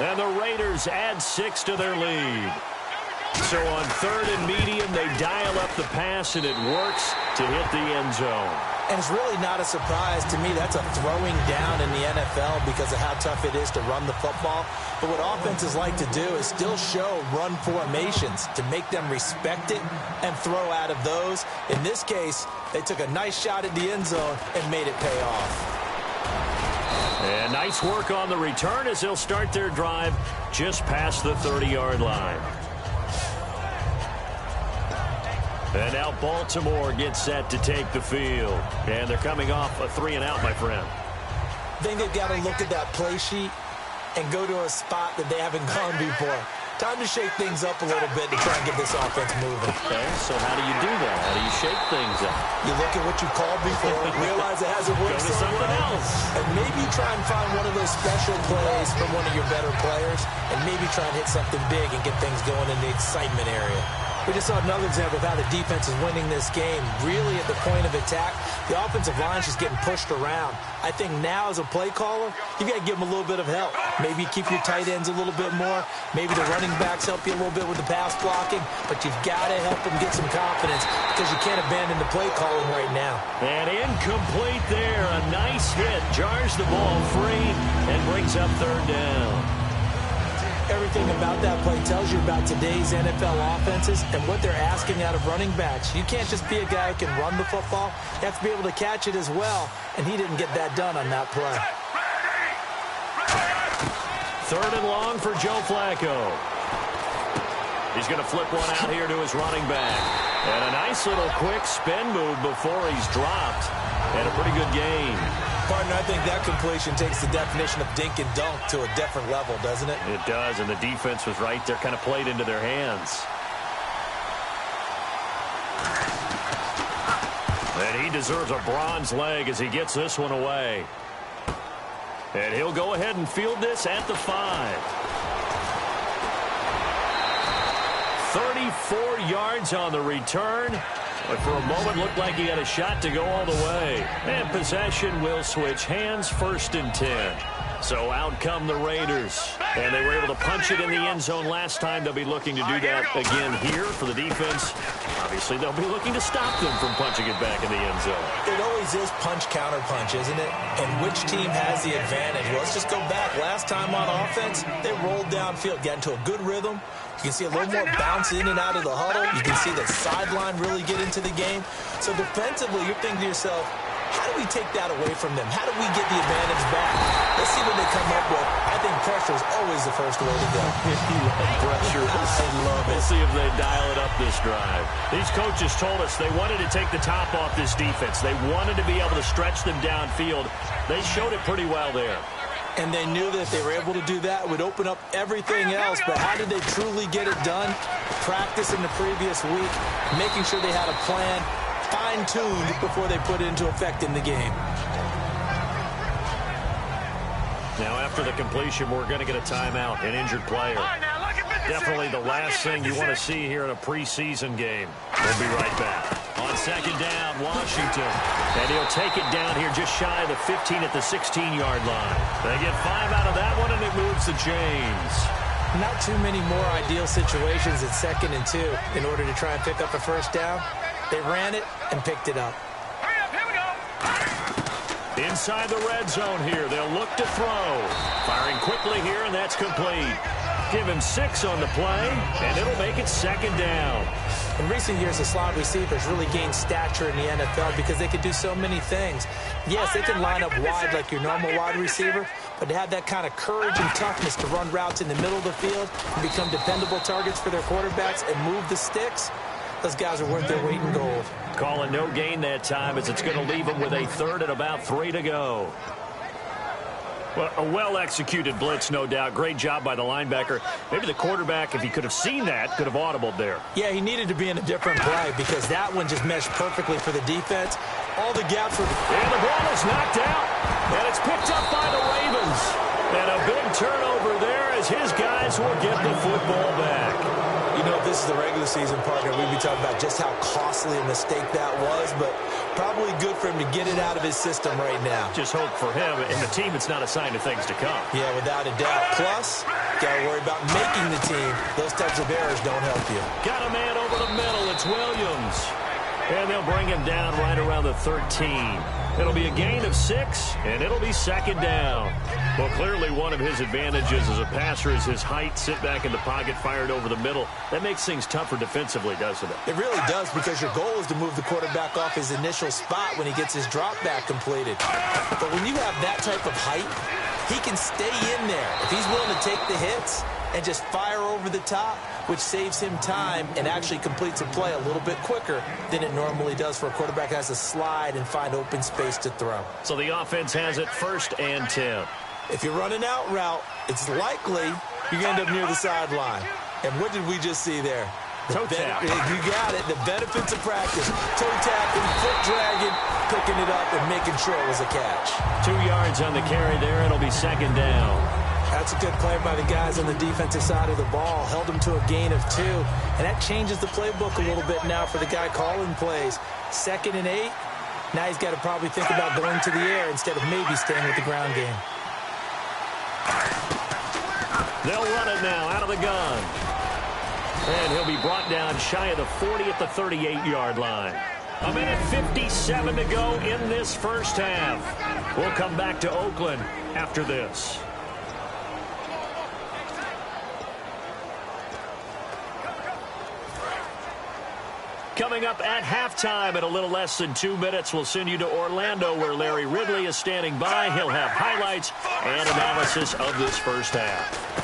And the Raiders add 6 to their lead. So on 3rd and medium, they dial up the pass, and it works to hit the end zone. And it's really not a surprise to me. That's a throwing down in the NFL because of how tough it is to run the football. But what offenses like to do is still show run formations to make them respect it and throw out of those. In this case, they took a nice shot at the end zone and made it pay off. And nice work on the return as they'll start their drive just past the 30-yard line. And now Baltimore gets set to take the field. And they're coming off a 3-and-out, my friend. I think they've got to look at that play sheet and go to a spot that they haven't gone before. Time to shake things up a little bit to try and get this offense moving. Okay, so how do you do that? How do you shake things up? You look at what you called before, realize it hasn't worked so something else, and maybe try and find one of those special plays from one of your better players, and maybe try and hit something big and get things going in the excitement area. We just saw another example of how the defense is winning this game. Really at the point of attack, the offensive line is just getting pushed around. I think now as a play caller, you've got to give them a little bit of help. Maybe keep your tight ends a little bit more. Maybe the running backs help you a little bit with the pass blocking. But you've got to help them get some confidence because you can't abandon the play calling right now. And incomplete there. A nice hit. Jars the ball free and brings up 3rd down. Everything about that play tells you about today's NFL offenses and what they're asking out of running backs. You can't just be a guy who can run the football. You have to be able to catch it as well, and he didn't get that done on that play. 3rd and long for Joe Flacco. He's going to flip one out here to his running back. And a nice little quick spin move before he's dropped. And a pretty good gain. Partner, I think that completion takes the definition of dink and dunk to a different level, doesn't it? It does, and the defense was right there, kind of played into their hands. And he deserves a bronze leg as he gets this one away. And he'll go ahead and field this at the 5. 34 yards on the return. But for a moment, looked like he had a shot to go all the way. And possession will switch hands, 1st and 10. So out come the Raiders. And they were able to punch it in the end zone last time. They'll be looking to do that again here for the defense. Obviously, they'll be looking to stop them from punching it back in the end zone. It always is punch-counter-punch, isn't it? And which team has the advantage? Well, let's just go back. Last time on offense, they rolled downfield, got into a good rhythm. You can see a little more bounce in and out of the huddle. You can see the sideline really get into the game. So defensively, you're thinking to yourself, how do we take that away from them? How do we get the advantage back? Let's see what they come up with. I think pressure is always the first way to go. You love pressure. I love it. We'll see if they dial it up this drive. These coaches told us they wanted to take the top off this defense. They wanted to be able to stretch them downfield. They showed it pretty well there. And they knew that if they were able to do that, it would open up everything else. But how did they truly get it done? Practice in the previous week, making sure they had a plan, fine-tuned before they put it into effect in the game. Now, after the completion, we're going to get a timeout, an injured player. Definitely the last thing you want to see here in a preseason game. We'll be right back. On 2nd down, Washington. And he'll take it down here just shy of the 15 at the 16-yard line. They get 5 out of that one, and it moves the chains. Not too many more ideal situations at 2nd and 2 in order to try and pick up a 1st down. They ran it and picked it up. Inside the red zone here, they'll look to throw. Firing quickly here, and that's complete. Give him 6 on the play, and it'll make it 2nd down. In recent years, the slot receivers really gained stature in the NFL because they can do so many things. Yes, they can line up wide like your normal wide receiver, but to have that kind of courage and toughness to run routes in the middle of the field and become dependable targets for their quarterbacks and move the sticks, those guys are worth their weight in gold. Calling no gain that time as it's going to leave them with a 3rd and about 3 to go. Well, a well-executed blitz, no doubt. Great job by the linebacker. Maybe the quarterback, if he could have seen that, could have audibled there. Yeah, he needed to be in a different play because that one just meshed perfectly for the defense. All the gaps were... And the ball is knocked out, and it's picked up by the Ravens. And a big turnover there as his guys will get the football back. You know, if this is the regular season, partner, we'd be talking about just how costly a mistake that was, but probably good for him to get it out of his system right now. Just hope for him and the team it's not a sign of things to come. Yeah, without a doubt. Plus, Got to worry about making the team. Those types of errors don't help you. Got a man over the middle. It's Williams. And they'll bring him down right around the 13. It'll be a gain of 6, and it'll be second down. Well, clearly one of his advantages as a passer is his height. Sit back in the pocket, fired over the middle. That makes things tougher defensively, doesn't it? It really does, because your goal is to move the quarterback off his initial spot when he gets his drop back completed. But when you have that type of height, he can stay in there. If he's willing to take the hits and just fire over the top, which saves him time and actually completes a play a little bit quicker than it normally does for a quarterback who has to slide and find open space to throw. So the offense has it 1st and 10. If you're running out route, it's likely you're going to end up near the sideline. And what did we just see there? Toe tap. You got it. The benefits of practice. Toe tapping, foot dragging, picking it up, and making sure it was a catch. 2 yards on the carry there. It'll be second down. That's a good play by the guys on the defensive side of the ball. Held them to a gain of 2. And that changes the playbook a little bit now for the guy calling plays. 2nd and 8. Now he's got to probably think about going to the air instead of maybe staying with the ground game. They'll run it now out of the gun. And he'll be brought down shy of the 40 at the 38-yard line. 1:57 to go in this first half. We'll come back to Oakland after this. Coming up at halftime in a little less than 2 minutes, we'll send you to Orlando, where Larry Ridley is standing by. He'll have highlights and analysis of this first half.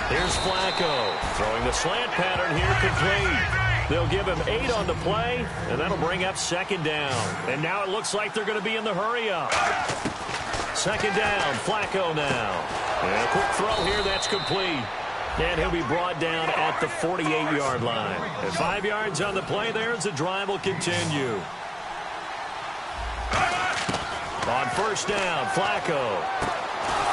Here's Flacco throwing the slant pattern here complete. They'll give him 8 on the play, and that'll bring up second down. And now it looks like they're going to be in the hurry-up. Second down, Flacco now. And a quick throw here, that's complete. And he'll be brought down at the 48-yard line. And 5 yards on the play there as the drive will continue. On first down, Flacco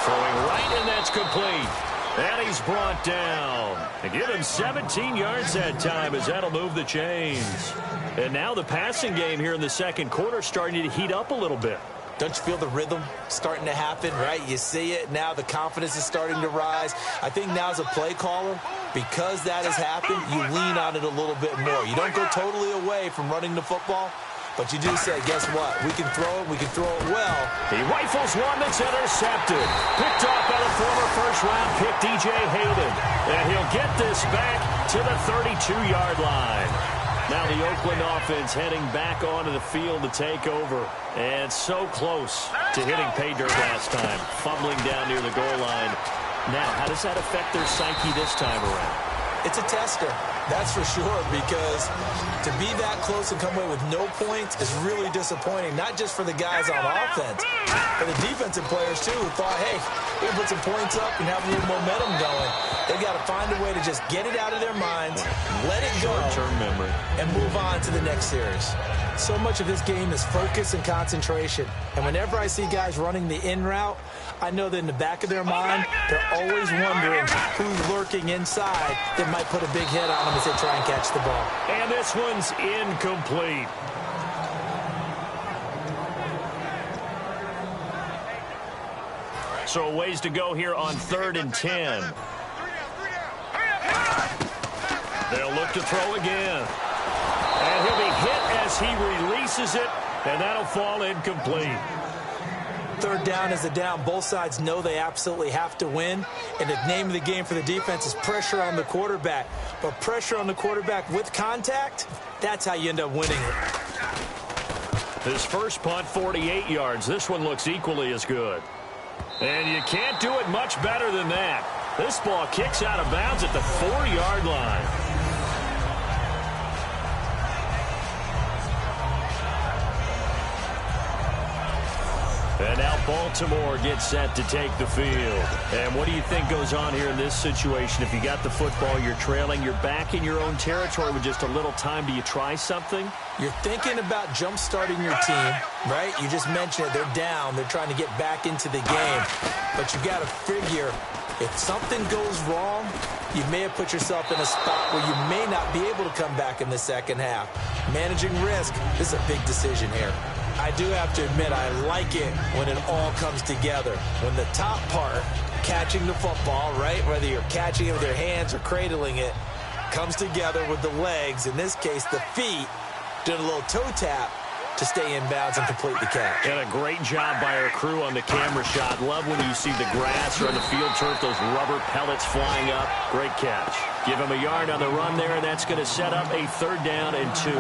throwing right, and that's complete. And he's brought down. And give him 17 yards that time, as that'll move the chains. And now the passing game here in the second quarter starting to heat up a little bit. Don't you feel the rhythm starting to happen, right? You see it. Now the confidence is starting to rise. I think now as a play caller, because that has happened, you lean on it a little bit more. You don't go totally away from running the football, but you do say, guess what? We can throw it. We can throw it well. He rifles one that's intercepted. Picked off by the former first-round pick, DJ Hayden. And he'll get this back to the 32-yard line. Now the Oakland offense heading back onto the field to take over. And so close to hitting pay dirt last time. Fumbling down near the goal line. Now, how does that affect their psyche this time around? It's a tester, that's for sure, because to be that close and come away with no points is really disappointing, not just for the guys on offense, but the defensive players, too, who thought, hey, we can put some points up and have a little momentum going. They've got to find a way to just get it out of their minds, let it go, short-term memory, and move on to the next series. So much of this game is focus and concentration. And whenever I see guys running the in route, I know that in the back of their mind, they're always wondering who's lurking inside that might put a big hit on them as they try and catch the ball. And this one's incomplete. So a ways to go here on 3rd and 10. They'll look to throw again. And he'll be hit as he releases it, and that'll fall incomplete. 3rd down is a down. Both sides know they absolutely have to win. And the name of the game for the defense is pressure on the quarterback. But pressure on the quarterback with contact, that's how you end up winning it. His first punt, 48 yards. This one looks equally as good. And you can't do it much better than that. This ball kicks out of bounds at the 4-yard line. And now Baltimore gets set to take the field. And what do you think goes on here in this situation? If you got the football, you're trailing, you're back in your own territory with just a little time. Do you try something? You're thinking about jump-starting your team, right? You just mentioned it. They're down. They're trying to get back into the game. But you got to figure, if something goes wrong, you may have put yourself in a spot where you may not be able to come back in the second half. Managing risk, this is a big decision here. I do have to admit, I like it when it all comes together. When the top part catching the football, right? Whether you're catching it with your hands or cradling it, comes together with the legs, in this case the feet, doing a little toe tap to stay in bounds and complete the catch. And a great job by our crew on the camera shot. Love when you see the grass or on the field turf, those rubber pellets flying up. Great catch. Give him a yard on the run there, and that's going to set up a 3rd down and 2.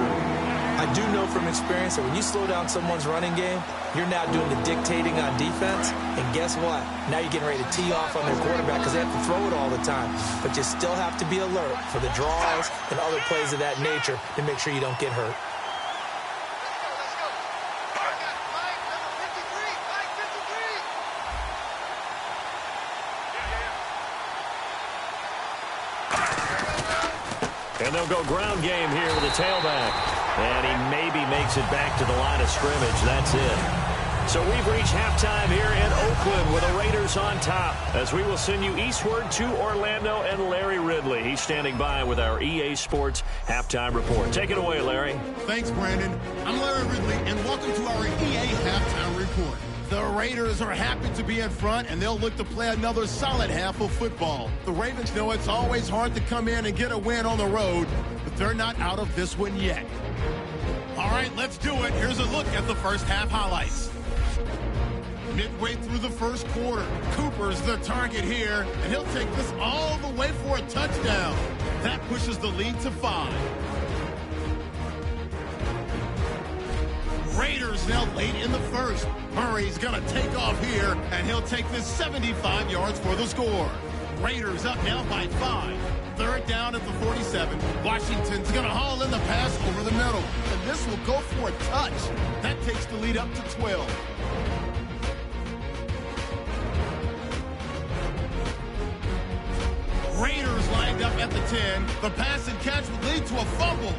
I do know from experience that when you slow down someone's running game, you're now doing the dictating on defense, and guess what? Now you're getting ready to tee off on their quarterback because they have to throw it all the time. But you still have to be alert for the draws and other plays of that nature to make sure you don't get hurt. And they'll go ground game here with a tailback. And he maybe makes it back to the line of scrimmage. That's it. So we've reached halftime here in Oakland with the Raiders on top, as we will send you eastward to Orlando and Larry Ridley. He's standing by with our EA Sports halftime report. Take it away, Larry. Thanks, Brandon. I'm Larry Ridley, and welcome to our EA halftime report. The Raiders are happy to be in front, and they'll look to play another solid half of football. The Ravens know it's always hard to come in and get a win on the road, but they're not out of this one yet. All right, let's do it. Here's a look at the first half highlights. Midway through the first quarter, Cooper's the target here, and he'll take this all the way for a touchdown. That pushes the lead to 5. Raiders now late in the first. Murray's going to take off here, and he'll take this 75 yards for the score. Raiders up now by 5. 3rd down at the 47. Washington's going to haul in the pass over the middle, and this will go for a touch. That takes the lead up to 12. Raiders lined up at the 10. The pass and catch would lead to a fumble.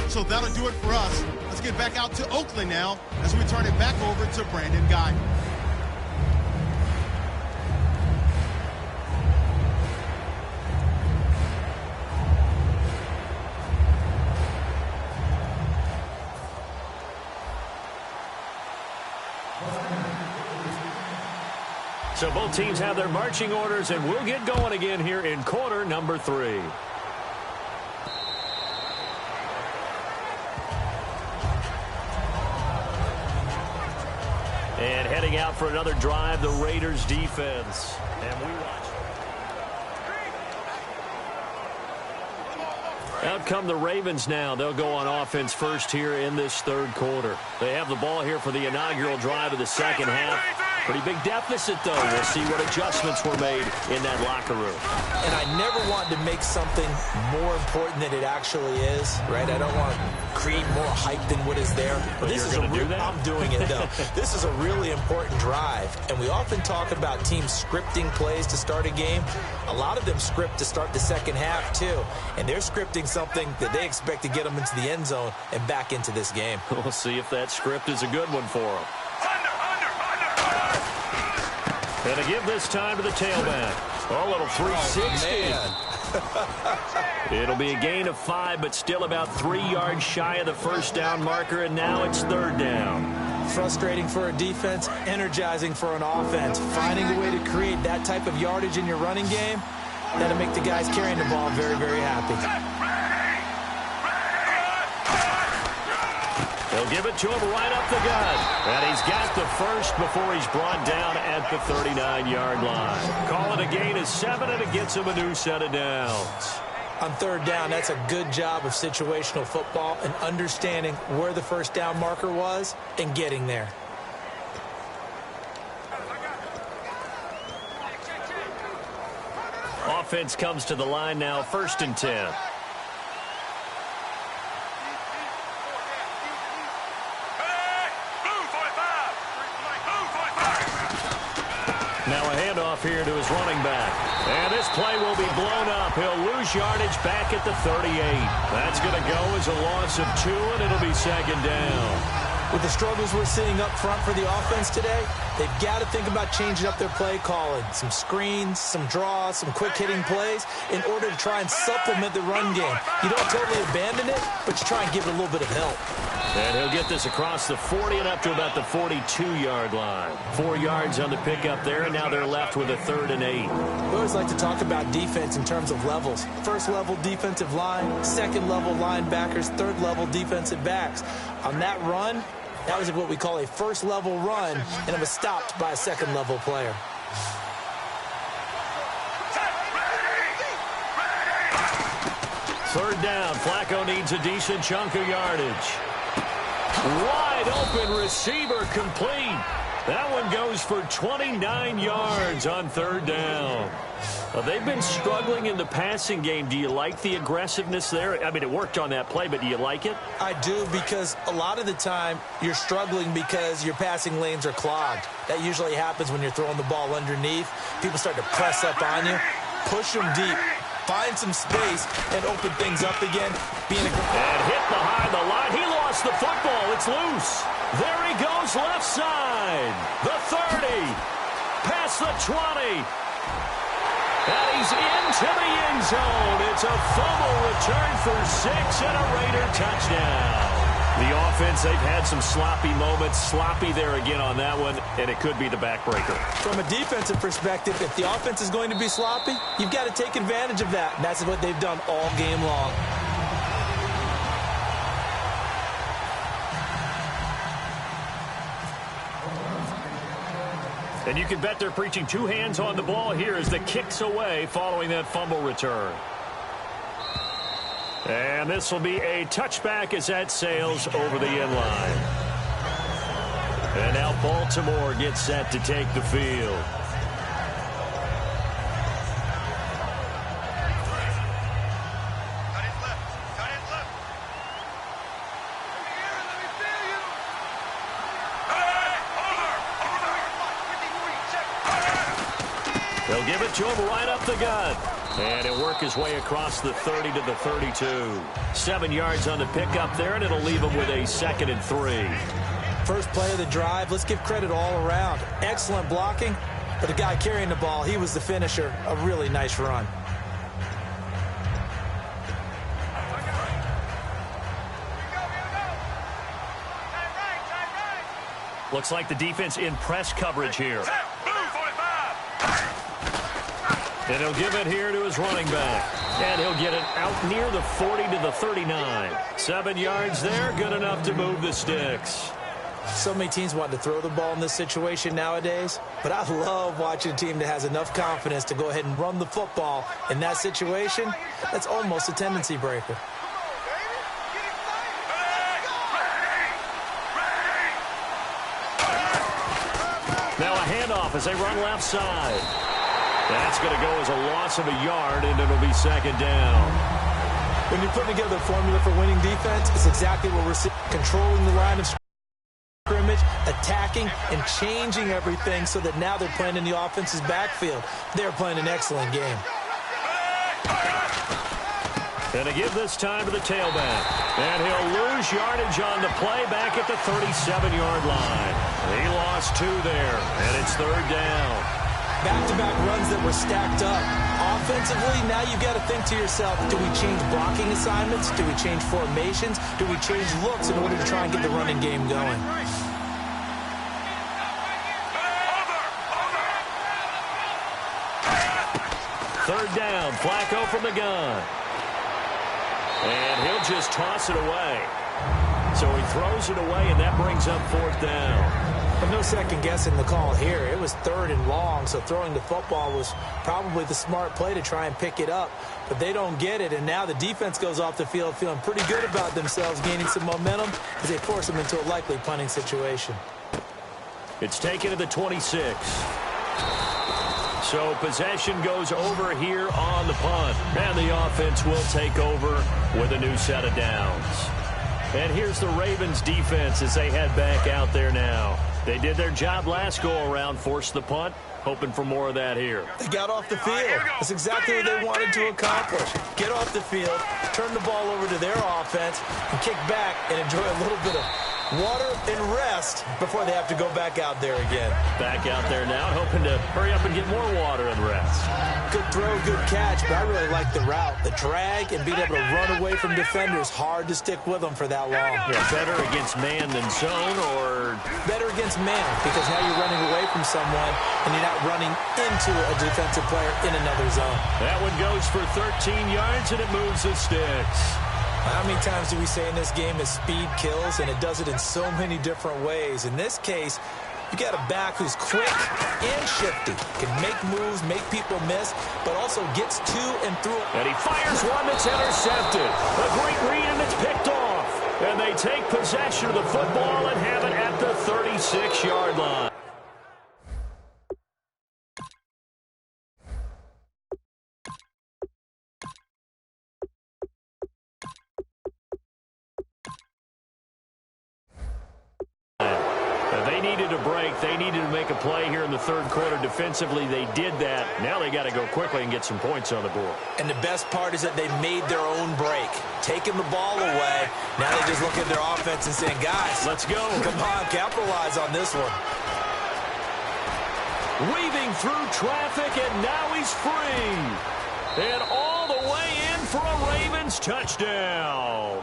So that'll do it for us. Let's get back out to Oakland now as we turn it back over to Brandon Guy. So both teams have their marching orders, and we'll get going again here in quarter number 3. And heading out for another drive, the Raiders defense. And we watch. Out come the Ravens now. They'll go on offense first here in this 3rd quarter. They have the ball here for the inaugural drive of the second half. Pretty big deficit, though. We'll see what adjustments were made in that locker room. And I never want to make something more important than it actually is, right? I don't want to create more hype than what is there. But this is I'm doing it, though. This is a really important drive. And we often talk about teams scripting plays to start a game. A lot of them script to start the second half, too. And they're scripting something that they expect to get them into the end zone and back into this game. We'll see if that script is a good one for them. And to give this time to the tailback. Oh, little 360. Oh, it'll be a gain of 5, but still about 3 yards shy of the first down marker, and now it's 3rd down. Frustrating for a defense, energizing for an offense. Finding a way to create that type of yardage in your running game, that'll make the guys carrying the ball very, very happy. They'll give it to him right up the gut. And he's got the first before he's brought down at the 39-yard line. Call it a gain of 7, and it gets him a new set of downs. On 3rd down, that's a good job of situational football and understanding where the first down marker was and getting there. Offense comes to the line now, 1st and 10. Now a handoff here to his running back. And this play will be blown up. He'll lose yardage back at the 38. That's going to go as a loss of 2, and it'll be 2nd down. With the struggles we're seeing up front for the offense today, they've got to think about changing up their play calling. Some screens, some draws, some quick-hitting plays in order to try and supplement the run game. You don't totally abandon it, but you try and give it a little bit of help. And he'll get this across the 40 and up to about the 42-yard line. 4 yards on the pickup there, and now they're left with a 3rd and 8. We always like to talk about defense in terms of levels. First level defensive line, second level linebackers, third level defensive backs. On that run, that was what we call a first level run, and it was stopped by a second level player. Third down. Flacco needs a decent chunk of yardage. Wide open receiver complete. That one goes for 29 yards on 3rd down. They've been struggling in the passing game. Do you like the aggressiveness there? I mean, it worked on that play, but do you like it? I do, because a lot of the time you're struggling because your passing lanes are clogged. That usually happens when you're throwing the ball underneath. People start to press up on you. Push them deep. Find some space and open things up again. And hit behind the line. He lost the football. It's loose. There he goes left side. The 30. Past the 20. And he's into the end zone. It's a fumble return for 6 and a Raider touchdown. The offense, they've had some sloppy moments. Sloppy there again on that one, and it could be the backbreaker. From a defensive perspective, if the offense is going to be sloppy, you've got to take advantage of that. And that's what they've done all game long. And you can bet they're preaching 2 hands on the ball here as the kick's away following that fumble return. And this will be a touchback as that sails over the end line. And now Baltimore gets set to take the field. They'll give it to him right up the gut. And he'll work his way across the 30 to the 32. 7 yards on the pickup there, and it'll leave him with a 2nd and 3. First play of the drive, let's give credit all around. Excellent blocking, but the guy carrying the ball, he was the finisher. A really nice run. Looks like the defense in press coverage here. And he'll give it here to his running back. And he'll get it out near the 40 to the 39. 7 yards there, good enough to move the sticks. So many teams want to throw the ball in this situation nowadays, but I love watching a team that has enough confidence to go ahead and run the football. In that situation, that's almost a tendency breaker. Now a handoff as they run left side. That's going to go as a loss of a yard, and it'll be 2nd down. When you're putting together a formula for winning defense, it's exactly what we're seeing. Controlling the line of scrimmage, attacking, and changing everything so that now they're playing in the offense's backfield. They're playing an excellent game. And to give this time to the tailback. And he'll lose yardage on the play back at the 37-yard line. He lost 2 there, and it's 3rd down. Back-to-back runs that were stacked up. Offensively, now you've got to think to yourself, do we change blocking assignments? Do we change formations? Do we change looks in order to try and get the running game going? Third down, Flacco from the gun. And he'll just toss it away. So he throws it away, and that brings up 4th down. But no second guessing the call here. It was 3rd and long, so throwing the football was probably the smart play to try and pick it up. But they don't get it, and now the defense goes off the field feeling pretty good about themselves, gaining some momentum as they force them into a likely punting situation. It's taken to the 26. So possession goes over here on the punt. And the offense will take over with a new set of downs. And here's the Ravens defense as they head back out there now. They did their job last go-around, forced the punt, hoping for more of that here. They got off the field. That's exactly what they wanted to accomplish. Get off the field, turn the ball over to their offense, and kick back and enjoy a little bit of water, and rest before they have to go back out there again. Back out there now, hoping to hurry up and get more water and rest. Good throw, good catch, but I really like the route. The drag and being able to run away from defenders, hard to stick with them for that long. Yeah, better against man than zone, or better against man, because now you're running away from someone and you're not running into a defensive player in another zone. That one goes for 13 yards, and it moves the sticks. How many times do we say in this game is speed kills, and it does it in so many different ways. In this case, you got a back who's quick and shifty, can make moves, make people miss, but also gets to and through. And he fires one that's intercepted. A great read, and it's picked off. And they take possession of the football and have it at the 36-yard line. They needed a break. They needed to make a play here in the third quarter. Defensively, they did that. Now they got to go quickly and get some points on the board. And the best part is that they made their own break, taking the ball away. Now they just look at their offense and saying, guys, let's go. Come on, capitalize on this one. Weaving through traffic, and now he's free. And all the way in for a Ravens touchdown.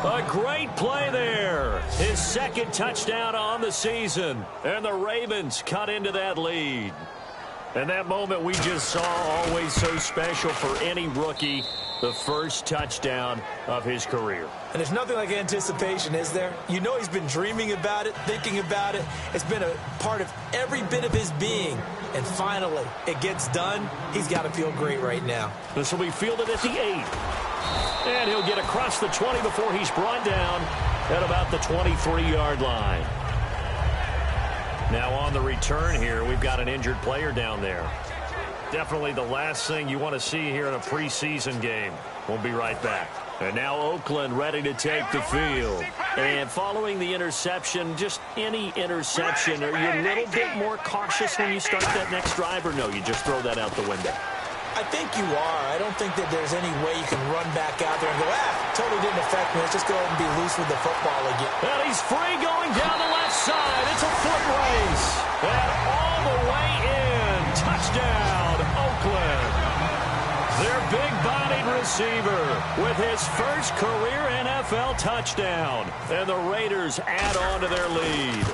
A great play there. His second touchdown on the season. And the Ravens cut into that lead. And that moment we just saw, always so special for any rookie. The first touchdown of his career. And there's nothing like anticipation, is there? You know he's been dreaming about it, thinking about it. It's been a part of every bit of his being. And finally, it gets done. He's got to feel great right now. This will be fielded at the 8. And he'll get across the 20 before he's brought down at about the 23-yard line. Now on the return here, we've got an injured player down there. Definitely the last thing you want to see here in a preseason game. We'll be right back. And now Oakland ready to take the field. And following the interception, just any interception, are you a little bit more cautious when you start that next drive, or no, you just throw that out the window? I think you are. I don't think that there's any way you can run back out there and go, totally didn't affect me. Let's just go ahead and be loose with the football again. And he's free going down the left side. It's a foot race. And all the way in. Touchdown, Oakland. Their big-bodied receiver with his first career NFL touchdown. And the Raiders add on to their lead.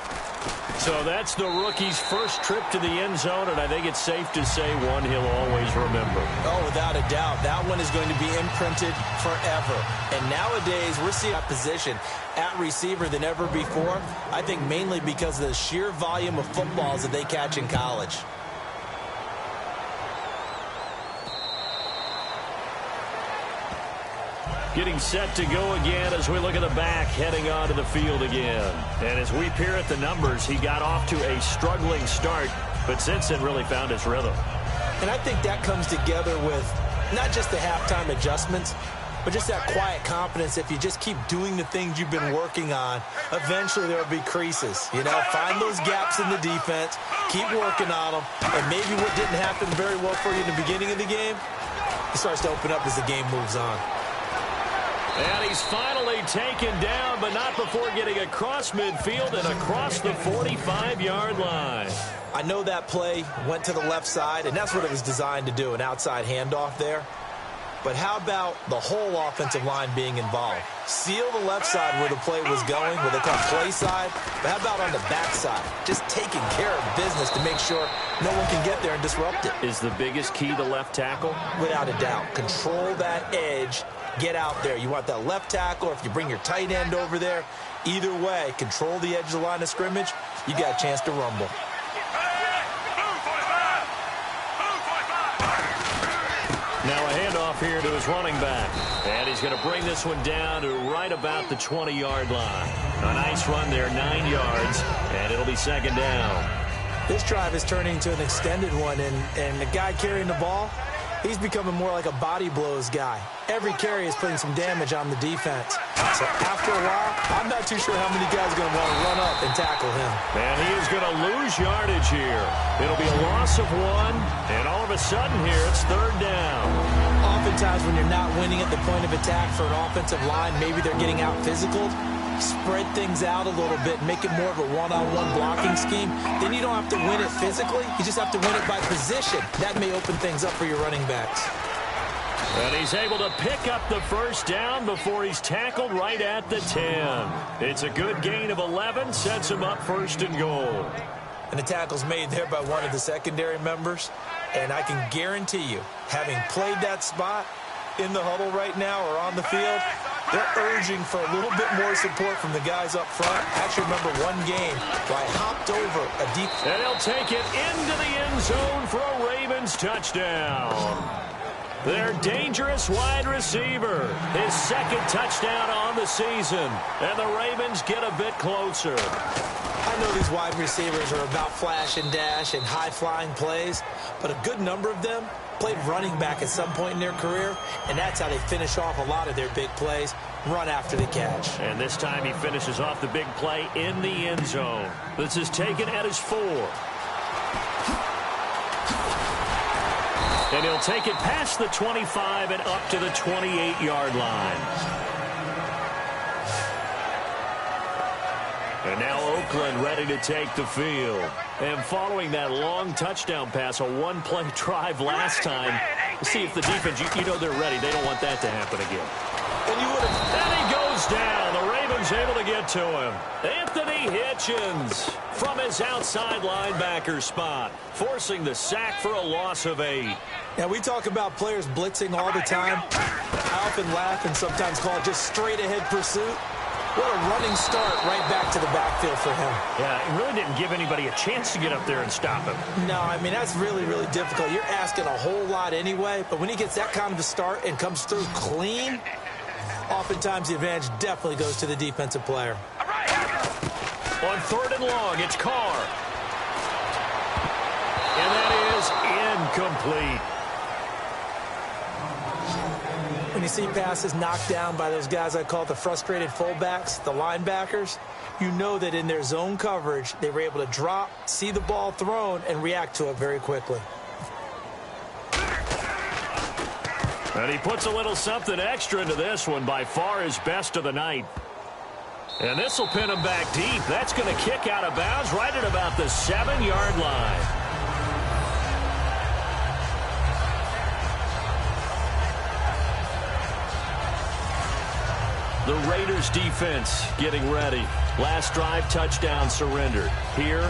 So that's the rookie's first trip to the end zone, and I think it's safe to say one he'll always remember. Oh, without a doubt. That one is going to be imprinted forever. And nowadays, we're seeing that position at receiver than ever before. I think mainly because of the sheer volume of footballs that they catch in college. Getting set to go again as we look at the back heading onto the field again. And as we peer at the numbers, he got off to a struggling start, but since then really found his rhythm. And I think that comes together with not just the halftime adjustments, but just that quiet confidence. If you just keep doing the things you've been working on, eventually there will be creases. You know, find those gaps in the defense, keep working on them, and maybe what didn't happen very well for you in the beginning of the game, it starts to open up as the game moves on. And he's finally taken down, but not before getting across midfield and across the 45-yard line. I know that play went to the left side, and that's what it was designed to do, an outside handoff there. But how about the whole offensive line being involved? Seal the left side where the play was going, what they call play side. But how about on the back side? Just taking care of business to make sure no one can get there and disrupt it. Is the biggest key the left tackle? Without a doubt. Control that edge. Get out there. You want that left tackle, or if you bring your tight end over there, either way, control the edge of the line of scrimmage, you got a chance to rumble. Now a handoff here to his running back. And he's going to bring this one down to right about the 20-yard line. A nice run there, 9 yards, and it'll be second down. This drive is turning into an extended one, and the guy carrying the ball, he's becoming more like a body blows guy. Every carry is putting some damage on the defense. So after a while, I'm not too sure how many guys are going to want to run up and tackle him. And he is going to lose yardage here. It'll be a loss of 1, and all of a sudden here, it's third down. Oftentimes when you're not winning at the point of attack for an offensive line, maybe they're getting out physical. spread things out a little bit, make it more of a one-on-one blocking scheme, then you don't have to win it physically. You just have to win it by position. That may open things up for your running backs. And he's able to pick up the first down before he's tackled right at the 10. It's a good gain of 11, sets him up first and goal. And the tackle's made there by one of the secondary members. And I can guarantee you, having played that spot in the huddle right now or on the field, they're urging for a little bit more support from the guys up front. I actually remember one game where I hopped over a deep... And he'll take it into the end zone for a Ravens touchdown. Their dangerous wide receiver, his second touchdown on the season. And the Ravens get a bit closer. I know these wide receivers are about flash and dash and high-flying plays, but a good number of them played running back at some point in their career, and that's how they finish off a lot of their big plays, run after the catch. And this time he finishes off the big play in the end zone. This is taken at his 4. And he'll take it past the 25 and up to the 28-yard line. And now Oakland ready to take the field. And following that long touchdown pass, a one-play drive last time, see if the defense, you know they're ready. They don't want that to happen again. And he goes down. The Ravens able to get to him. Anthony Hitchens from his outside linebacker spot, forcing the sack for a loss of 8. Now, we talk about players blitzing all the time. I often laugh and sometimes call it just straight-ahead pursuit. What a running start right back to the backfield for him. Yeah, it really didn't give anybody a chance to get up there and stop him. No, I mean, that's really, really difficult. You're asking a whole lot anyway, but when he gets that kind of a start and comes through clean, oftentimes the advantage definitely goes to the defensive player. On 3rd and long, it's Carr. And that is incomplete. When you see passes knocked down by those guys I call the frustrated fullbacks, the linebackers, you know that in their zone coverage, they were able to drop, see the ball thrown, and react to it very quickly. And he puts a little something extra into this one, by far his best of the night. And this will pin him back deep. That's going to kick out of bounds right at about the 7-yard line. The Raiders defense getting ready. Last drive, touchdown surrendered. Here,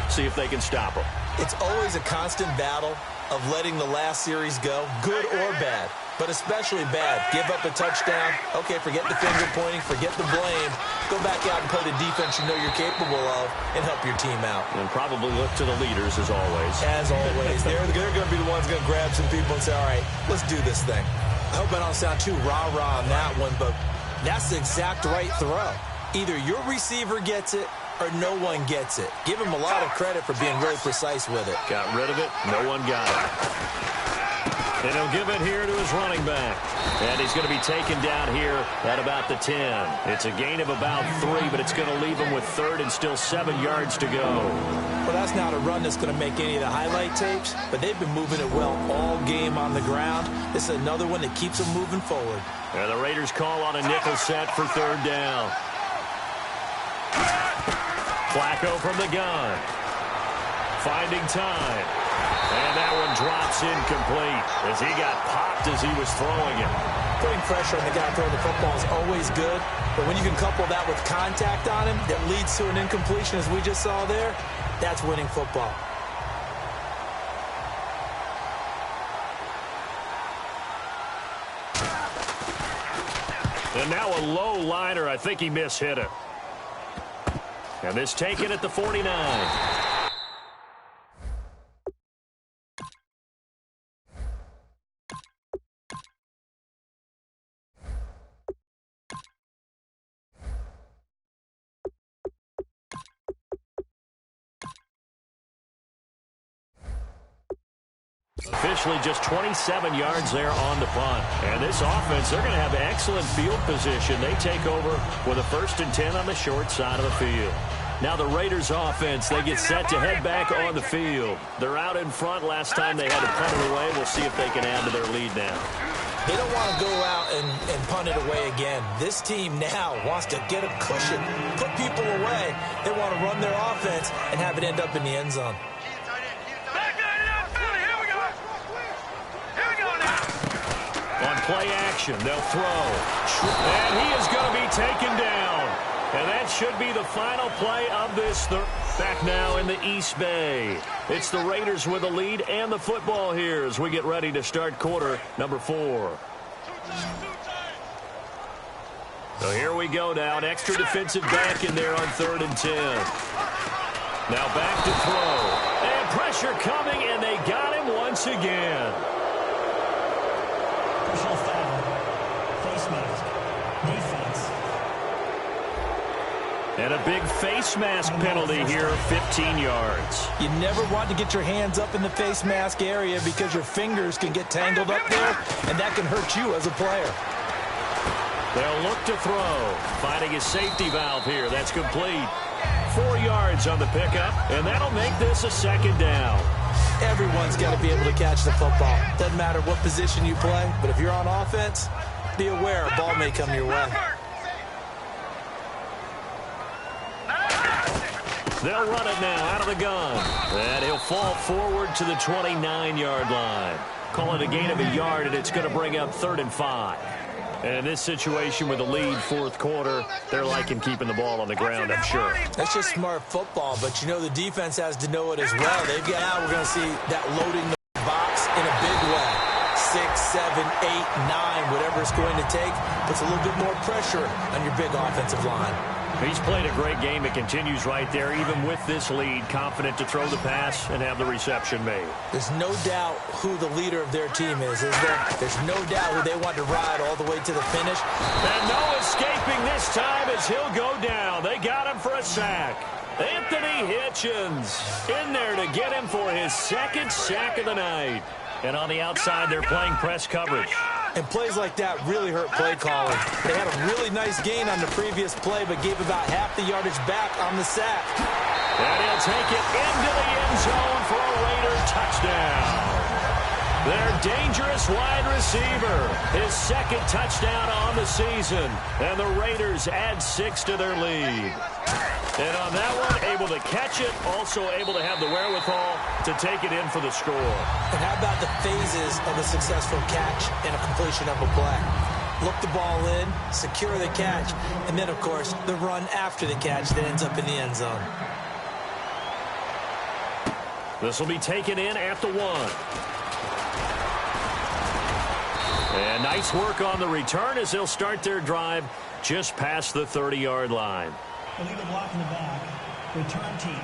see if they can stop them. It's always a constant battle of letting the last series go, good or bad, but especially bad. Give up a touchdown. Okay, forget the finger pointing, forget the blame. Go back out and play the defense you know you're capable of and help your team out. And probably look to the leaders as always. As always. They're going to be the ones going to grab some people and say, all right, let's do this thing. I hope I don't sound too rah-rah on that one, but that's the exact right throw. Either your receiver gets it or no one gets it. Give him a lot of credit for being really precise with it. Got rid of it. No one got it. And he'll give it here to his running back. And he's going to be taken down here at about the 10. It's a gain of about 3, but it's going to leave him with 3rd and still 7 yards to go. Well, that's not a run that's going to make any of the highlight tapes, but they've been moving it well all game on the ground. This is another one that keeps them moving forward. And the Raiders call on a nickel set for 3rd down. Flacco from the gun. Finding time. And that one drops incomplete as he got popped as he was throwing it. Putting pressure on the guy throwing the football is always good, but when you can couple that with contact on him that leads to an incompletion as we just saw there, that's winning football. And now a low liner. I think he mishit it. And this taken at the 49. Officially just 27 yards there on the punt. And this offense, they're going to have excellent field position. They take over with a 1st and 10 on the short side of the field. Now the Raiders offense, they get set to head back on the field. They're out in front. Last time they had to punt it away. We'll see if they can add to their lead now. They don't want to go out and punt it away again. This team now wants to get a cushion, put people away. They want to run their offense and have it end up in the end zone. On play action, they'll throw. And he is going to be taken down. And that should be the final play of this third. Back now in the East Bay. It's the Raiders with the lead and the football here as we get ready to start quarter number 4. So here we go now. An extra defensive back in there on 3rd and 10. Now back to throw. And pressure coming, and they got him once again. Personal foul. Face mask. Defense. And a big face mask penalty here, 15 yards. You never want to get your hands up in the face mask area because your fingers can get tangled up there, and that can hurt you as a player. They'll look to throw. Finding a safety valve here. That's complete. 4 yards on the pickup, and that'll make this a 2nd down. Everyone's got to be able to catch the football. Doesn't matter what position you play, but if you're on offense, be aware a ball may come your way. They'll run it now out of the gun. And he'll fall forward to the 29-yard line. Call it a gain of a yard, and it's going to bring up 3rd and 5. And in this situation with a lead 4th quarter, they're liking keeping the ball on the ground, I'm sure. That's just smart football, but you know the defense has to know it as well. They've got out. We're going to see that loading the box in a big way. 6, 7, 8, 9, whatever it's going to take, puts a little bit more pressure on your big offensive line. He's played a great game. It continues right there, even with this lead, confident to throw the pass and have the reception made. There's no doubt who the leader of their team is there? There's no doubt who they want to ride all the way to the finish. And no escaping this time as he'll go down. They got him for a sack. Anthony Hitchens in there to get him for his 2nd sack of the night. And on the outside, they're playing press coverage. And plays like that really hurt play calling. They had a really nice gain on the previous play, but gave about half the yardage back on the sack. And he'll take it into the end zone for a Raider touchdown. Their dangerous wide receiver, his 2nd touchdown on the season. And the Raiders add 6 to their lead. And on that one, able to catch it, also able to have the wherewithal to take it in for the score. And how about the phases of a successful catch and a completion of a play? Look the ball in, secure the catch, and then, of course, the run after the catch that ends up in the end zone. This will be taken in at the 1. And nice work on the return as they'll start their drive just past the 30-yard line. Illegal block in the back. Return team.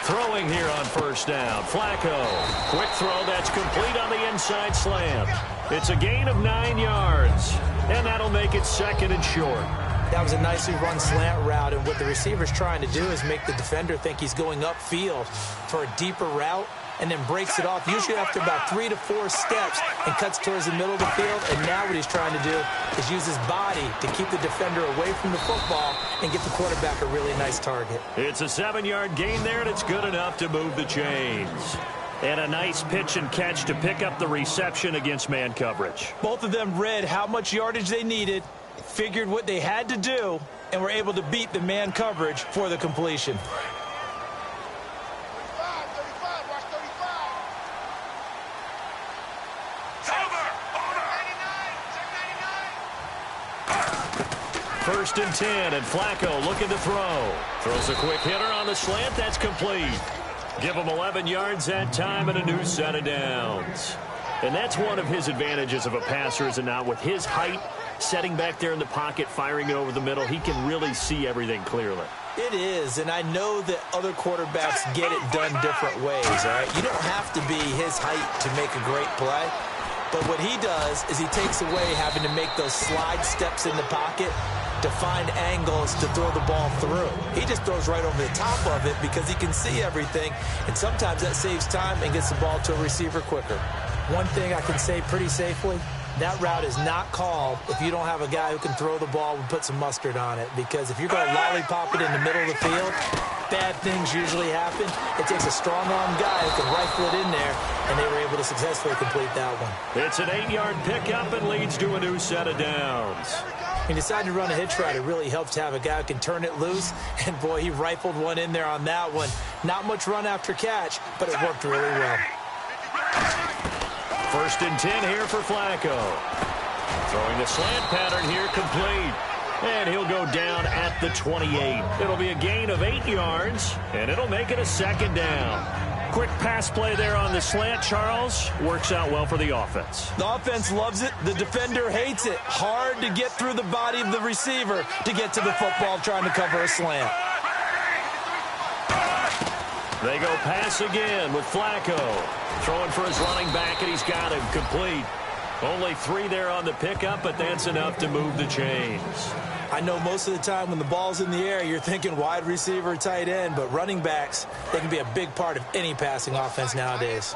Throwing here on 1st down. Flacco. Quick throw that's complete on the inside slant. It's a gain of 9 yards. And that'll make it 2nd and short. That was a nicely run slant route, and what the receiver's trying to do is make the defender think he's going upfield for a deeper route, and then breaks it off, usually after about 3 to 4 steps, and cuts towards the middle of the field. And now what he's trying to do is use his body to keep the defender away from the football and get the quarterback a really nice target. It's a 7-yard gain there, and it's good enough to move the chains. And a nice pitch and catch to pick up the reception against man coverage. Both of them read how much yardage they needed, figured what they had to do, and were able to beat the man coverage for the completion. First and 10, and Flacco looking to throw. Throws a quick hitter on the slant. That's complete. Give him 11 yards that time and a new set of downs. And that's one of his advantages of a passer, is it not? With his height, setting back there in the pocket, firing it over the middle, he can really see everything clearly. It is, and I know that other quarterbacks get it done different ways, all right? You don't have to be his height to make a great play. But what he does is he takes away having to make those slide steps in the pocket to find angles to throw the ball through. He just throws right over the top of it because he can see everything, and sometimes that saves time and gets the ball to a receiver quicker. One thing I can say pretty safely, that route is not called if you don't have a guy who can throw the ball and put some mustard on it. Because if you're going to lollipop it in the middle of the field, bad things usually happen. It takes a strong-arm guy who can rifle it in there, and they were able to successfully complete that one. It's an 8-yard pickup and leads to a new set of downs. He decided to run a hitch route. It really helps to have a guy who can turn it loose, and boy, he rifled one in there on that one. Not much run after catch, but it worked really well. 1st and 10 here for Flacco. Throwing the slant pattern here complete. And he'll go down at the 28. It'll be a gain of 8 yards, and it'll make it a 2nd down. Quick pass play there on the slant, Charles. Works out well for the offense. The offense loves it. The defender hates it. Hard to get through the body of the receiver to get to the football trying to cover a slant. They go pass again with Flacco. Throwing for his running back, and he's got him complete. Only 3 there on the pickup, but that's enough to move the chains. I know most of the time when the ball's in the air, you're thinking wide receiver, tight end, but running backs, they can be a big part of any passing offense nowadays.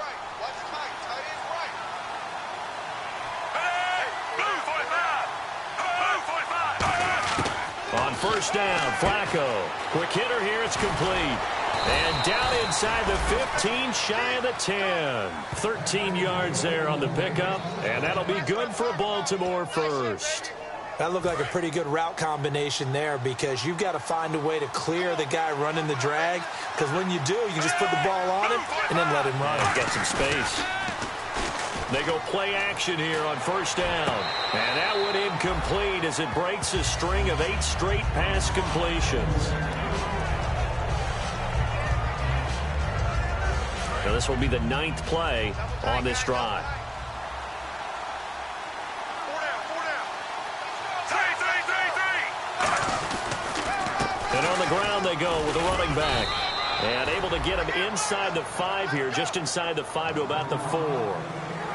On 1st down, Flacco. Quick hitter here, it's complete. And down inside the 15, shy of the 10. 13 yards there on the pickup, and that'll be good for Baltimore first. That looked like a pretty good route combination there because you've got to find a way to clear the guy running the drag, because when you do, you just put the ball on him and then let him run. Get some space. They go play action here on 1st down. And that one incomplete as it breaks a string of 8 straight pass completions. Now this will be the 9th play on this drive. And on the ground they go with a running back. And able to get him inside the 5 here, just inside the 5 to about the 4.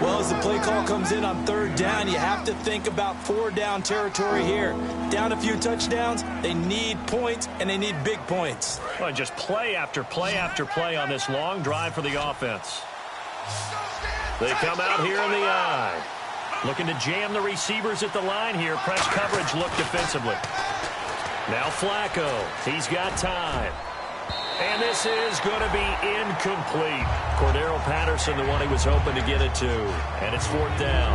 Well, as the play call comes in on 3rd down, you have to think about 4-down territory here. Down a few touchdowns, they need points, and they need big points. Well, just play after play after play on this long drive for the offense. They come out here in the eye. Looking to jam the receivers at the line here. Press coverage look defensively. Now Flacco. He's got time. And this is going to be incomplete. Cordero Patterson, the one he was hoping to get it to. And it's 4th down.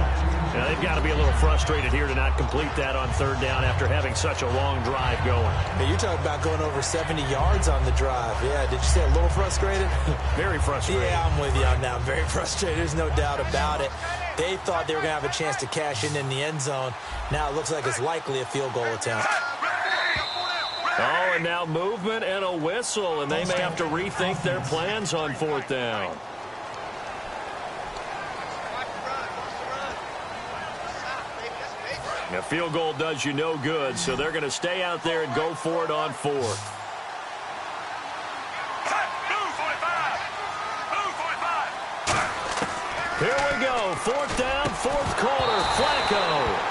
Now, they've got to be a little frustrated here to not complete that on 3rd down after having such a long drive going. Hey, you're talking about going over 70 yards on the drive. Yeah, did you say a little frustrated? Very frustrated. Yeah, I'm with you on that. I'm very frustrated. There's no doubt about it. They thought they were going to have a chance to cash in the end zone. Now it looks like it's likely a field goal attempt. Oh, and now movement and a whistle, and they may have to rethink their plans on 4th down. A field goal does you no good, so they're going to stay out there and go for it on 4th. Here we go, 4th down, 4th quarter, Flacco.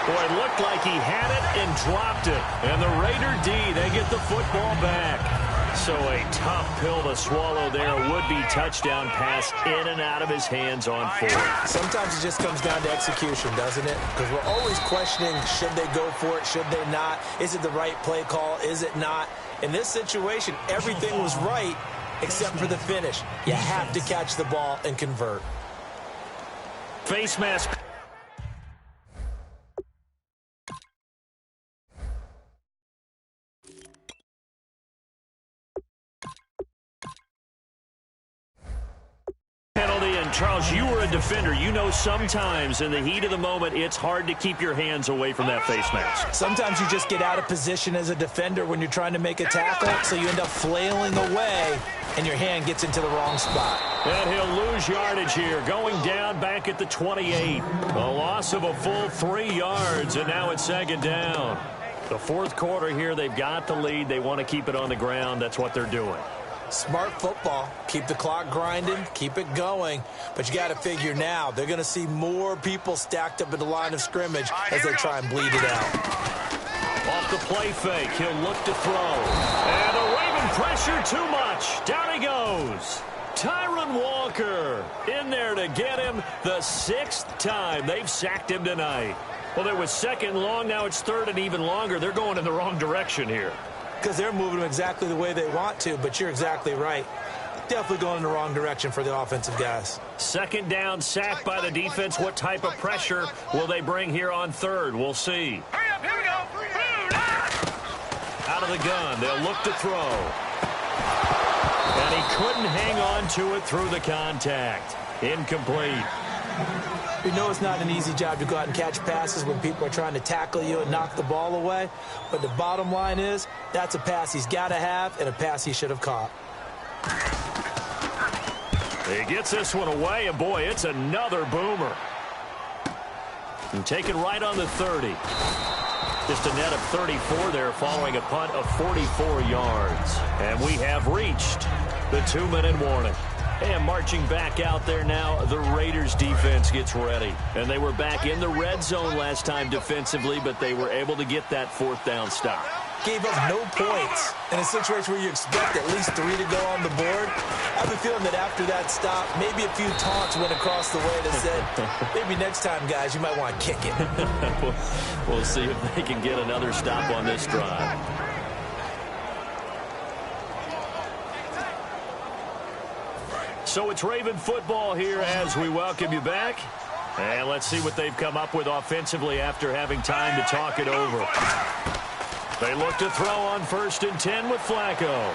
Boy, it looked like he had it and dropped it. And the Raider D, they get the football back. So a tough pill to swallow there. A would-be touchdown pass in and out of his hands on 4th. Sometimes it just comes down to execution, doesn't it? Because we're always questioning, should they go for it, should they not? Is it the right play call, is it not? In this situation, everything was right except for the finish. You have to catch the ball and convert. Face mask. Penalty, and Charles, you were a defender. You know sometimes in the heat of the moment, it's hard to keep your hands away from that face mask. Sometimes you just get out of position as a defender when you're trying to make a tackle, so you end up flailing away, and your hand gets into the wrong spot. And he'll lose yardage here, going down back at the 28. A loss of a full 3 yards, and now it's 2nd down. The 4th quarter here, they've got the lead. They want to keep it on the ground. That's what they're doing. Smart football. Keep the clock grinding, keep it going. But you got to figure now, they're going to see more people stacked up at the line of scrimmage as they try and bleed it out. Off the play fake, he'll look to throw. And the Raven pressure too much. Down he goes. Tyron Walker in there to get him the 6th time they've sacked him tonight. Well, it was 2nd and long. Now it's 3rd and even longer. They're going in the wrong direction here. Because they're moving them exactly the way they want to, but you're exactly right. Definitely going in the wrong direction for the offensive guys. 2nd down, sack by the defense. What type of pressure will they bring here on 3rd? We'll see. Hurry up, here we go. Out of the gun, they'll look to throw. And he couldn't hang on to it through the contact. Incomplete. You know it's not an easy job to go out and catch passes when people are trying to tackle you and knock the ball away. But the bottom line is, that's a pass he's got to have and a pass he should have caught. He gets this one away, and boy, it's another boomer. And taken right on the 30. Just a net of 34 there following a punt of 44 yards. And we have reached the 2-minute warning. And marching back out there now, the Raiders defense gets ready. And they were back in the red zone last time defensively, but they were able to get that 4th down stop. Gave up no points in a situation where you expect at least 3 to go on the board. I have a feeling that after that stop, maybe a few taunts went across the way that said, maybe next time, guys, you might want to kick it. We'll see if they can get another stop on this drive. So it's Raven football here as we welcome you back. And let's see what they've come up with offensively after having time to talk it over. They look to throw on 1st and 10 with Flacco.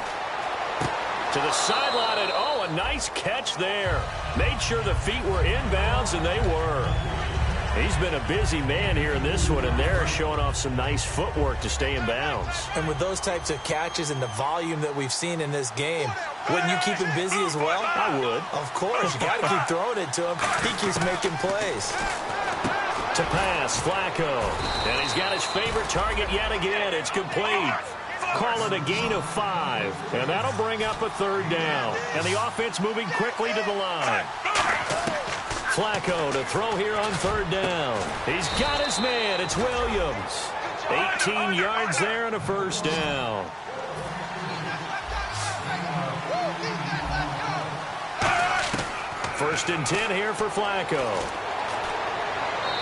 To the sideline, and oh, a nice catch there. Made sure the feet were inbounds, and they were. He's been a busy man here in this one, and they're showing off some nice footwork to stay in bounds. And with those types of catches and the volume that we've seen in this game, wouldn't you keep him busy as well? I would. Of course. You got to keep throwing it to him. He keeps making plays. To pass, Flacco. And he's got his favorite target yet again. It's complete. Call it a gain of 5. And that'll bring up a 3rd down. And the offense moving quickly to the line. Flacco to throw here on 3rd down. He's got his man. It's Williams. 18 yards there and a 1st down. First and 10 here for Flacco.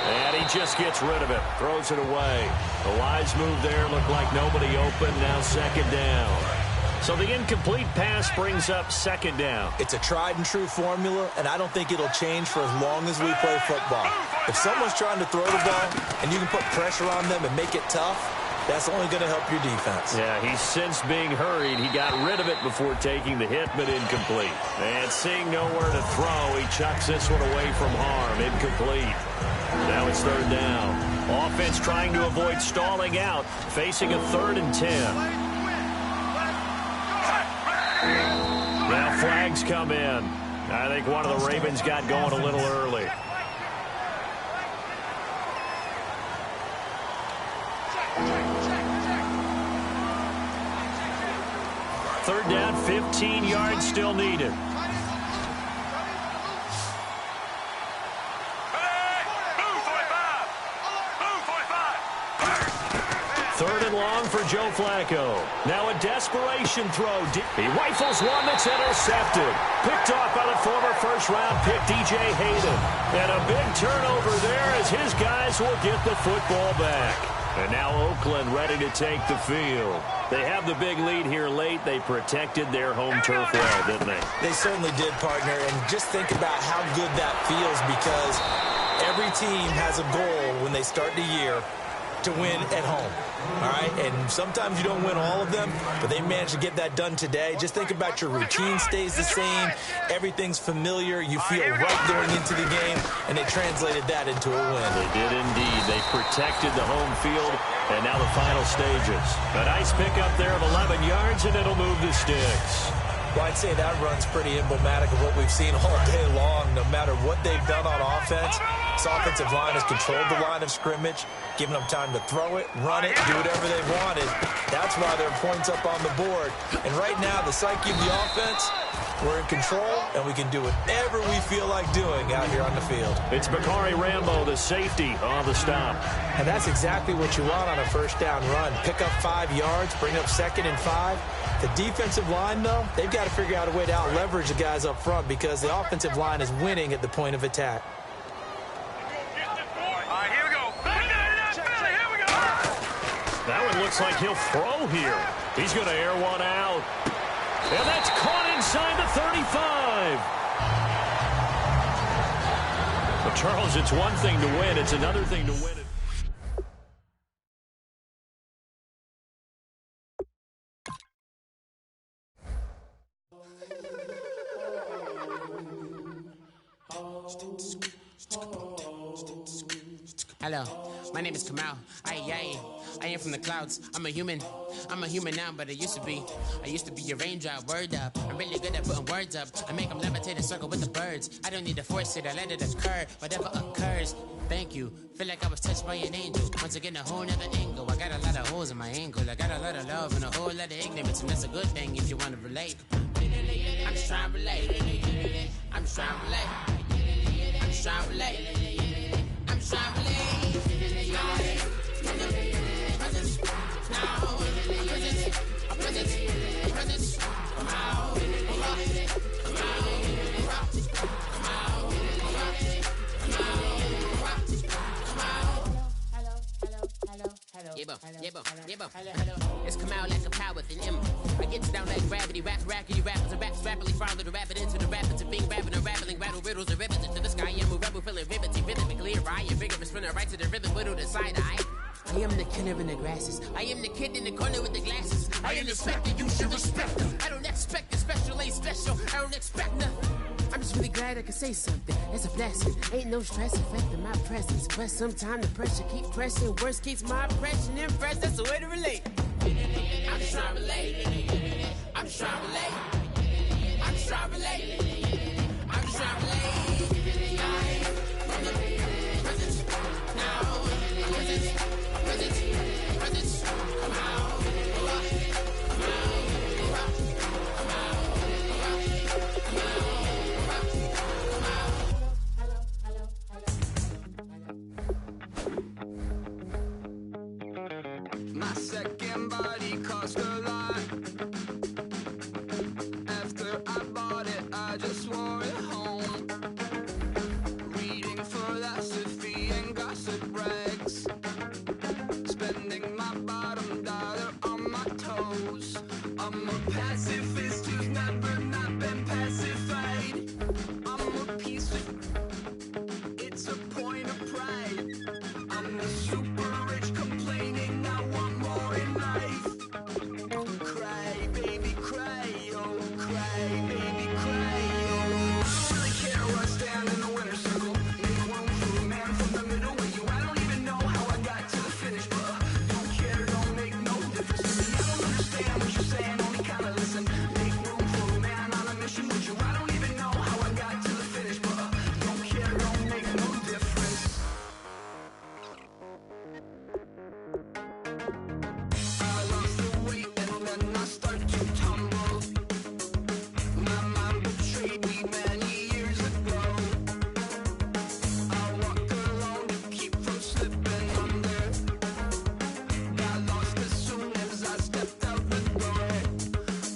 And he just gets rid of it. Throws it away. The wise move there. Looked like nobody open. Now 2nd down. So the incomplete pass brings up 2nd down. It's a tried and true formula, and I don't think it'll change for as long as we play football. If someone's trying to throw the ball and you can put pressure on them and make it tough, that's only going to help your defense. Yeah, he's since being hurried. He got rid of it before taking the hit, but incomplete. And seeing nowhere to throw, he chucks this one away from harm. Incomplete. Now it's 3rd down. Offense trying to avoid stalling out, facing a 3rd and 10. Now flags come in. I think one of the Ravens got going a little early. Third down, 15 yards still needed. Third and long for Joe Flacco. Now a desperation throw. He rifles one that's intercepted. Picked off by the former first-round pick, DJ Hayden. And a big turnover there as his guys will get the football back. And now Oakland ready to take the field. They have the big lead here late. They protected their home turf well, didn't they? They certainly did, partner. And just think about how good that feels, because every team has a goal when they start the year to win at home. All right, and sometimes you don't win all of them, but they managed to get that done today. Just think about your routine stays the same. Everything's familiar. You feel right going into the game, and they translated that into a win. They did indeed. They protected the home field, and now the final stages. A nice pickup there of 11 yards, and it'll move the sticks. Well, I'd say that run's pretty emblematic of what we've seen all day long. No matter what they've done on offense, This offensive line has controlled the line of scrimmage, giving them time to throw it, run it, do whatever they wanted. That's why there are points up on the board. And right now, the psyche of the offense, we're in control, and we can do whatever we feel like doing out here on the field. It's Bakari Rambo, the safety, on the stop. And that's exactly what you want on a first down run. Pick up 5 yards, bring up 2nd and 5. The defensive line, though, they've got to figure out a way to out-leverage the guys up front because the offensive line is winning at the point of attack. That one looks like he'll throw here. He's going to air one out. And that's caught inside the 35. But Charles, it's one thing to win. It's another thing to win it. Hello, my name is Kamal. I am from the clouds. I'm a human now, but I used to be a raindrop. Word up, I'm really good at putting words up. I make them levitate and circle with the birds. I don't need to force it, I let it occur. Whatever occurs, thank you. Feel like I was touched by an angel. Once again, a whole nother angle. I got a lot of holes in my ankle. I got a lot of love and a whole lot of ignorance, and that's a good thing if you want to relate. I'm just trying to relate. I'm just trying to relate. I'm just trying to relate. I'm just trying to relate. It's come out like a power with an M. I get down like gravity, rackety rappers and raps rapidly follow the rapid into the rapids of being rapping and rattling, rattle riddles and rivets into the sky. I'm a rebel feeling rhythmically right, and vigorous spinner right to the rhythm, widow to side eye. I am the killer in the grasses. I am the kid in the corner with the glasses. I am the specter, you should respect them. I don't expect the special, ain't special. I don't expect nothing. I'm just really glad I can say something. It's a blessing. Ain't no stress affecting my presence. But sometimes the pressure keep pressing. Worst keeps my impression impressed. That's the way to relate. I'm just trying to relate. I'm just trying to relate. I'm just trying to relate. I'm just trying to relate. My second body cost a lot. After I bought it, I just wore it home. Reading philosophy and gossip rags. Spending my bottom dollar on my toes. I'm a pacifist who's never not been pacified. I'm a piece of... It's a point of pride. I'm the super rich complaining I want more in life. Cry, baby, cry, oh, cry, baby, cry, oh. I don't really care where I stand in the winner's circle. Make room for a man from the middle with you. I don't even know how I got to the finish, but don't care, don't make no difference to me. I don't understand what you're saying, only kinda listen. Make room for a man on a mission with you. I don't even know how I got to the finish, but don't care, don't make no difference. I lost the weight and then I start to tumble. My mind betrayed me many years ago. I walk alone to keep from slipping under. Got lost as soon as I stepped out the door.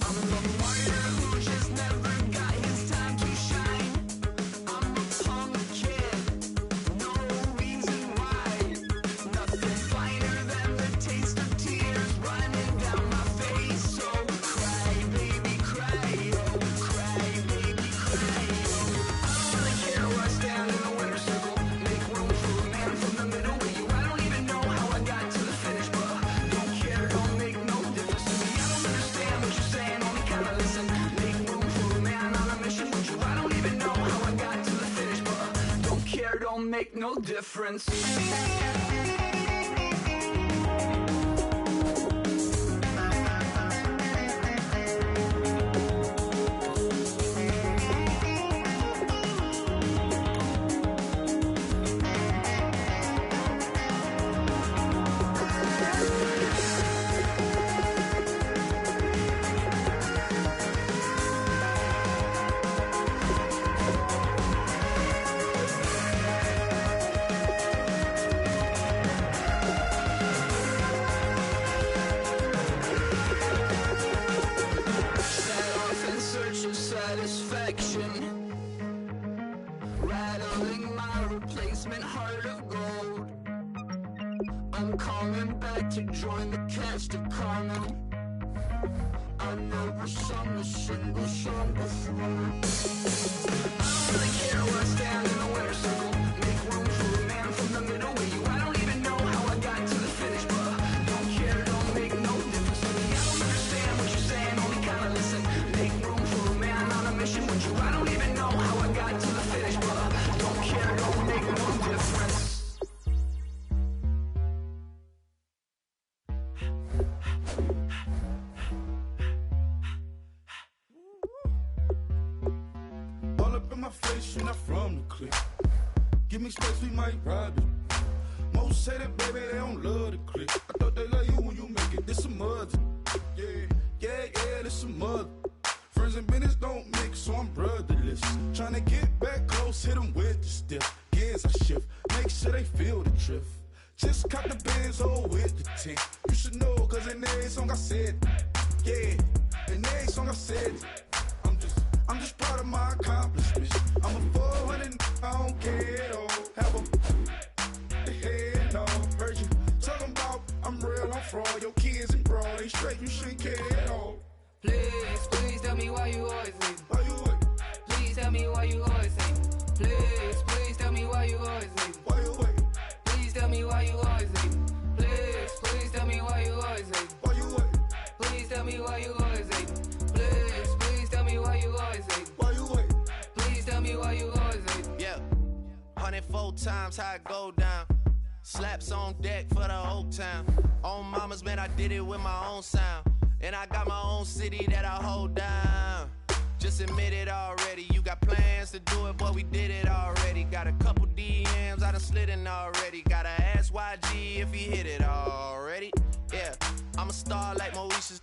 I'm the martyr who just never got his time to shine. I'm a punk kid, no reason why. Nothing finer than the taste of tears running down my face. So cry, baby, cry, oh, cry, baby, cry, oh. I don't really care where I stand in the winner's circle. Make room for a man from the middle with you. I don't even know how I got to the finish, but don't care, don't make no difference to me. I don't understand what you're saying, only kinda listen. Make room for a man on a mission with you. I don't even know how I got to the finish, but don't care, don't make no difference. addiction, rattling my replacement heart of gold. I'm coming back to join the cast of Carmen. I never sung a single song before. I don't really care where I stand in the winner's circle. Make room for a man from the middle with you. I don't even know how I got to the finish, but don't care, don't make no difference to me. I don't understand what you're saying, only kinda listen. Make room for a man on a mission with you. I don't even know how I got to the finish, but don't care, don't make no difference. All up in my face, you're not from the clique. Give me space, we might ride it. Most say that, baby, they don't love the clique. I thought they love you when you make it. This some mud. Yeah, this some mud. Friends and business don't mix, so I'm brotherless. Tryna get back close, hit them with the stiff. Gears I shift, make sure they feel the drift. Just cop the Benz, oh, with the tint. You should know, cause in every song I said, yeah, in every song I said, I'm just proud of my accomplishments. I'm a 400, I don't care at all. Have a head no. Heard you talking about I'm real, I'm fraud. Your kids and broad, they straight, you shouldn't care at all. Please, please tell me why you always leave. Why you wait? Please tell me why you always leave. Please, please tell me why you always leave. Why you wait? Please tell me why you always leave. Please, please tell me why you always leave. Why you wait? Please tell me why you always leave. Please, please tell me why you always leave. Why you wait? Please tell me why you always leave. Yeah, 104 times how it go down. Slaps on deck for the whole town. On mamas, man, I did it with my own sound. And I got my own city that I hold down. Just admit it already. You got plans to do it, but we did it already. Got a couple DMs, I done slid in already. Gotta ask YG if he hit it already. Yeah, I'm a star like Moesha's.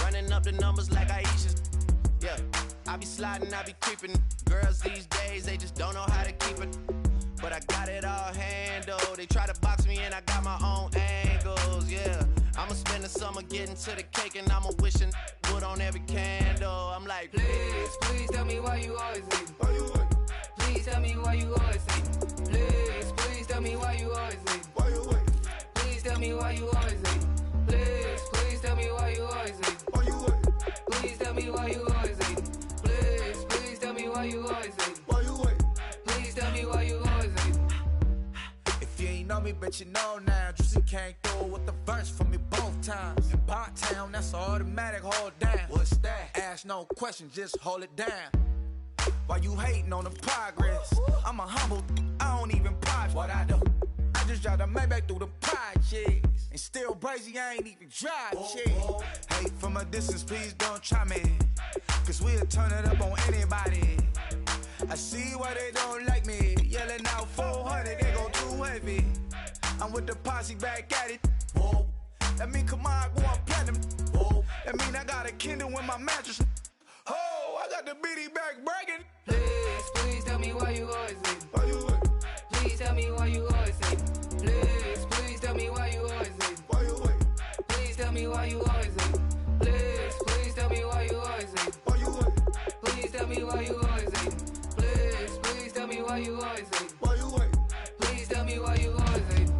Running up the numbers like Aisha's. Yeah, I be sliding, I be creeping. Girls these days, they just don't know how to keep it. But I got it all handled. They try to box me in, I got my own angles, yeah. I'ma spend the summer getting to the cake and I'ma wishing wood on every candle. I'm like, Please, please tell me why you always leave. Why you wait? Please tell me why you always leave. Please, please tell me why you always leave. Why you wait? Please tell me why you always leave. Please, please tell me why you always leave. Why you wait? Please tell me why you always leave. Please, please tell me why you always leave. Why you wait? Please tell me why you always leave. If you ain't know me, but you know now. Juicy came through with the verse for me both times. In Bot Town, that's automatic, hold down. What's that? Ask no question, just hold it down. While you hating on the progress, I'm a humble, I don't even pride what I do. I just drive the Maybach through the projects. And still crazy, I ain't even drive shit. Hey, from a distance, please don't try me. Cause we'll turn it up on anybody. I see why they don't like me. Yelling out 400, they go too heavy. I'm with the posse back at it. Whoa. That mean come on, go on platinum. Whoa. That mean I got a Kindle in my mattress. Oh, I got the BD back breaking. Please, please tell me why you always leave. Why you wait? Please tell me why you always leave. Please, please tell me why you always leave. Why you wait? Please tell me why you always leave. Please, please tell me why you always leave. Why you wait? Please tell me why you always leave. Please, please tell me why you always leave. Why you wait? Please tell me why you always leave.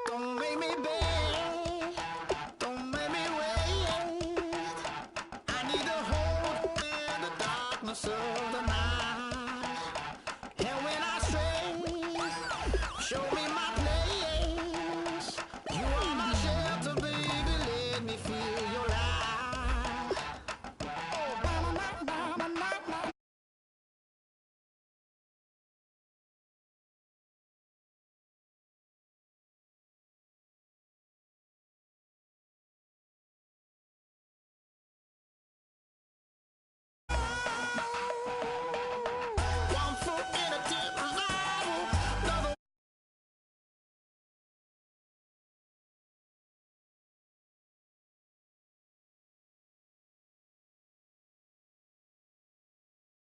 Don't make me beg, don't make me wait. I need a hold in the darkness of